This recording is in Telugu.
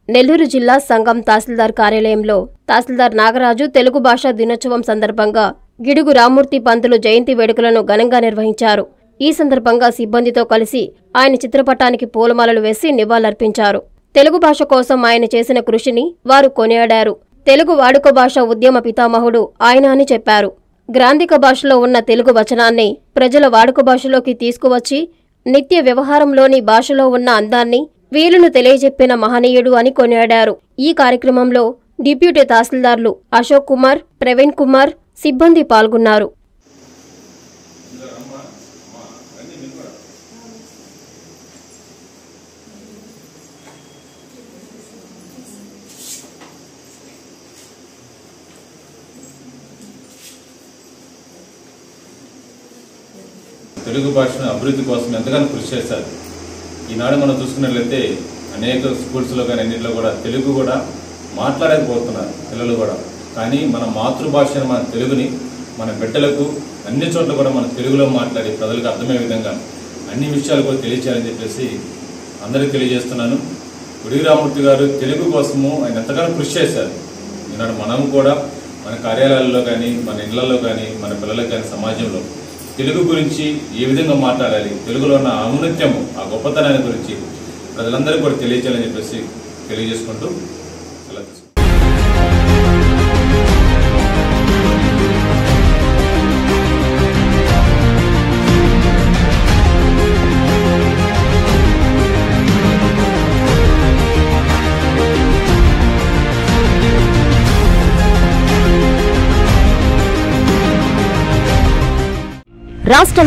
నెల్లూరు జిల్లా సంగం తహసీల్దార్ కార్యాలయంలో తహసీల్దార్ నాగరాజు తెలుగు భాషా దినోత్సవం సందర్భంగా గిడుగు రామ్మూర్తి పంతులు జయంతి వేడుకలను ఘనంగా నిర్వహించారు. ఈ సందర్భంగా సిబ్బందితో కలిసి ఆయన చిత్రపటానికి పూలమాలలు వేసి నివాళులర్పించారు. తెలుగు భాష కోసం ఆయన చేసిన కృషిని వారు కొనియాడారు. తెలుగు వాడుక భాష ఉద్యమ పితామహుడు ఆయన అని చెప్పారు. గ్రాంధిక భాషలో ఉన్న తెలుగు వచనాన్ని ప్రజల వాడుక భాషలోకి తీసుకువచ్చి నిత్య వ్యవహారంలోని భాషలో ఉన్న అందాన్ని వీలును తెలియజెప్పిన మహనీయుడు అని కొనియాడారు. ఈ కార్యక్రమంలో డిప్యూటీ తహసీల్దార్లు అశోక్ కుమార్, ప్రవీణ్ కుమార్ సిబ్బంది పాల్గొన్నారు. తెలుగు భాషను అభివృద్ధి కోసం ఎంతగానో కృషి చేశారు. ఈనాడు మనం చూసుకున్నట్లయితే అనేక స్కూల్స్లో కానీ అన్నింటిలో కూడా తెలుగు కూడా మాట్లాడకపోతున్నారు పిల్లలు కూడా. కానీ మన మాతృభాష మన తెలుగుని మన బిడ్డలకు అన్ని చోట్ల కూడా మన తెలుగులో మాట్లాడి ప్రజలకు అర్థమయ్యే విధంగా అన్ని విషయాలు కూడా తెలియచేయాలని చెప్పేసి అందరికీ తెలియజేస్తున్నాను. గుడిగి రామ్మూర్తి గారు తెలుగు కోసము ఆయన ఎంతగానో కృషి చేశారు. ఈనాడు మనం కూడా మన కార్యాలయాల్లో కానీ మన ఇళ్లలో కానీ మన పిల్లలకు కానీ సమాజంలో తెలుగు గురించి ఏ విధంగా మాట్లాడాలి, తెలుగులో ఉన్న ఔన్నత్యము ఆ గొప్పతనాన్ని గురించి ప్రజలందరికీ కూడా తెలియజేయాలని చెప్పేసి తెలియజేసుకుంటూ రాష్ట్ర